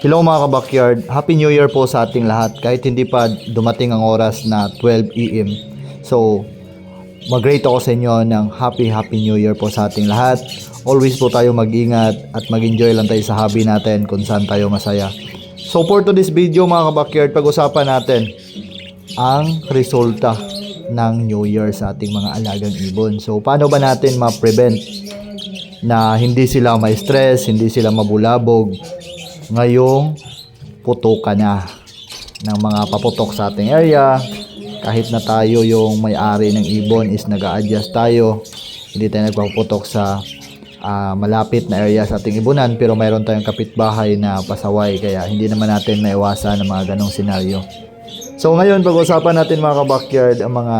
Hello mga ka-backyard, Happy New Year po sa ating lahat kahit hindi pa dumating ang oras na 12 AM. So, mag-rate ako sa inyo ng Happy New Year po sa ating lahat. Always po tayo mag-ingat at mag-enjoy lang tayo sa hobby natin kung saan tayo masaya. So for today's video mga ka-backyard, pag-usapan natin ang resulta ng New Year sa ating mga alagang ibon. So paano ba natin ma-prevent na hindi sila ma-stress, hindi sila mabulabog ngayong putukan na ng mga paputok sa ating area. Kahit na tayo yung may-ari ng ibon is nag-a-adjust tayo, hindi tayo nagpaputok sa malapit na area sa ating ibunan, pero mayroon tayong kapitbahay na pasaway, kaya hindi naman natin maiwasan ang mga ganong senaryo. So ngayon pag-usapan natin mga ka-backyard ang mga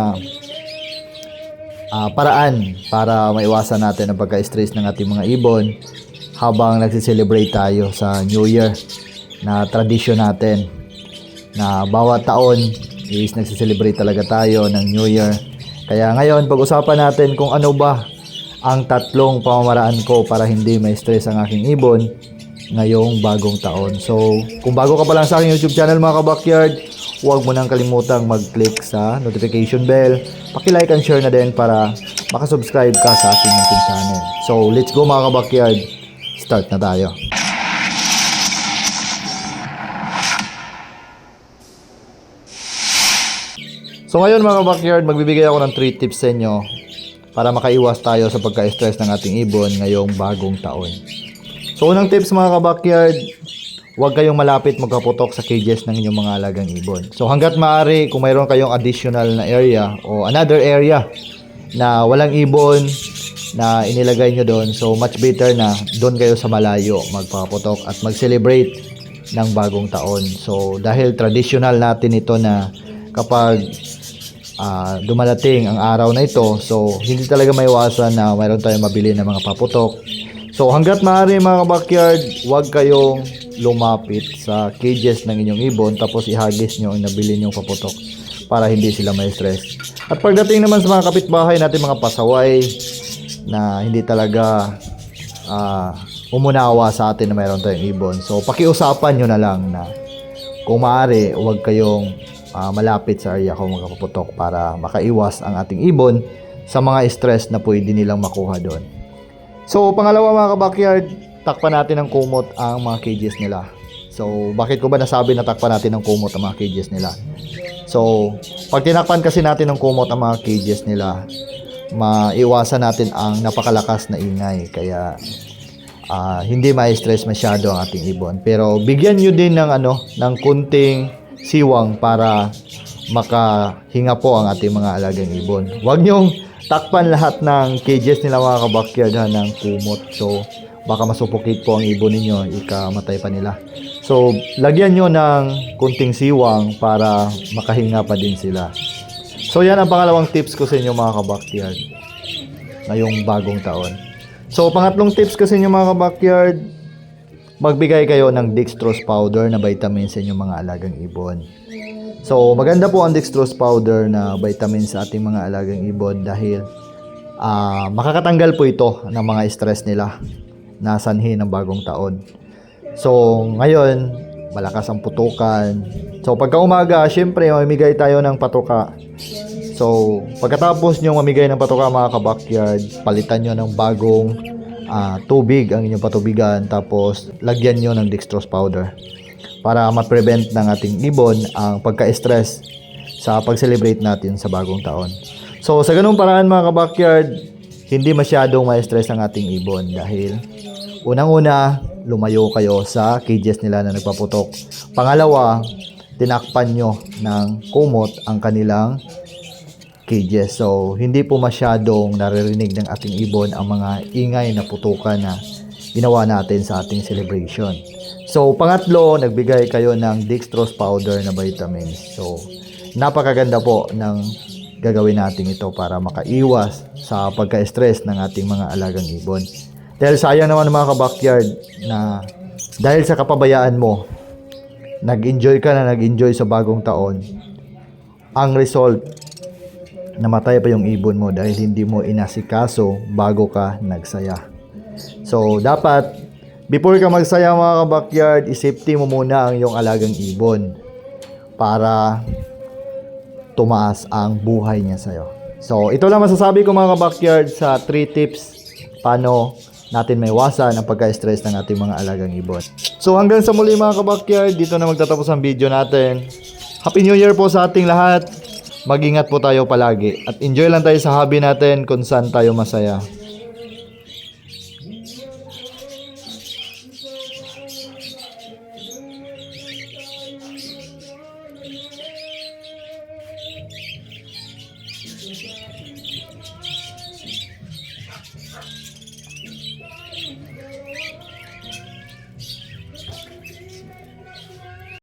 paraan para maiwasan natin ang pagka-stress ng ating mga ibon habang nagsiselebrate tayo sa New Year na tradisyon natin na bawat taon is nagsiselebrate talaga tayo ng New Year. Kaya ngayon pag-usapan natin kung ano ba ang tatlong pamamaraan ko para hindi ma-stress ang aking ibon ngayong bagong taon. So kung bago ka pa lang sa aking YouTube channel mga ka-backyard, huwag mo nang kalimutang mag-click sa notification bell, paki-like and share na din para makasubscribe ka sa aking YouTube channel. So let's go mga ka-backyard, start na tayo. So ngayon mga ka-backyard, magbibigay ako ng 3 tips sa inyo para makaiwas tayo sa pagka-stress ng ating ibon ngayong bagong taon. So unang tips mga ka-backyard, huwag kayong malapit magkaputok sa cages ng inyong mga alagang ibon. So hanggat maaari, kung mayroon kayong additional na area o another area na walang ibon na inilagay nyo doon, so much better na doon kayo sa malayo magpaputok at mag-celebrate ng bagong taon. So dahil traditional natin ito na kapag dumadating ang araw na ito, so hindi talaga maiwasan na mayroon tayong mabili ng mga paputok. So hanggat maaari mga backyard, huwag kayong lumapit sa cages ng inyong ibon tapos ihagis nyo ang nabili nyong paputok para hindi sila may stress. At pagdating naman sa mga kapitbahay natin, mga pasaway na hindi talaga umunawa sa atin na mayroon tayong ibon, so pakiusapan nyo na lang na kung maaari huwag kayong malapit sa area ko magpaputok para makaiwas ang ating ibon sa mga stress na pwede nilang makuha doon. So pangalawa mga ka-backyard, takpan natin ng kumot ang mga cages nila. So bakit ko ba nasabi na takpan natin ng kumot ang mga cages nila? So pag tinakpan kasi natin ng kumot ang mga cages nila, maiwasan natin ang napakalakas na ingay, kaya hindi ma-stress masyado ang ating ibon. Pero bigyan nyo din ng ng kunting siwang para makahinga po ang ating mga alagang ibon. Huwag nyong takpan lahat ng cages nila mga ka-backyard ng kumot. So baka masupukit po ang ibon ninyo, ikamatay pa nila. So lagyan nyo ng kunting siwang para makahinga pa din sila. So yan ang pangalawang tips ko sa inyo mga ka-backyard ngayong bagong taon. So pangatlong tips ko sa inyo mga ka-backyard, magbigay kayo ng dextrose powder na vitamin sa inyong mga alagang ibon. So maganda po ang dextrose powder na vitamin sa ating mga alagang ibon dahil makakatanggal po ito ng mga stress nila na sanhi ng bagong taon. So ngayon malakas ang putukan, so pagka umaga syempre mamimigay tayo ng patoka. So pagkatapos nyo mamigay ng patoka mga ka-backyard, palitan nyo ng bagong tubig ang inyong patubigan, tapos lagyan nyo ng dextrose powder para ma-prevent ng ating ibon ang pagka-stress sa pag-celebrate natin sa bagong taon. So sa ganung paraan mga ka-backyard, hindi masyadong ma-stress ang ating ibon dahil unang-una, lumayo kayo sa cages nila na nagpaputok. Pangalawa, tinakpan nyo ng kumot ang kanilang cages. So hindi po masyadong naririnig ng ating ibon ang mga ingay na putukan na ginawa natin sa ating celebration. So pangatlo, nagbigay kayo ng dextrose powder na vitamins. So napakaganda po ng gagawin natin ito para makaiwas sa pagka-stress ng ating mga alagang ibon. Dahil sayang naman mga ka-backyard na dahil sa kapabayaan mo, nag-enjoy ka na nag-enjoy sa bagong taon, ang result, namatay pa yung ibon mo dahil hindi mo inasikaso bago ka nagsaya. So dapat Before ka magsaya mga kabakyard, isafety mo muna ang iyong alagang ibon para tumaas ang buhay niya sa'yo. So, ito lang masasabi ko mga kabakyard sa 3 tips paano natin maiwasan ang pagka-stress ng ating mga alagang ibon. So, hanggang sa muli mga kabakyard, dito na magtatapos ang video natin. Happy New Year po sa ating lahat. Mag-ingat po tayo palagi at enjoy lang tayo sa hobby natin kung saan tayo masaya.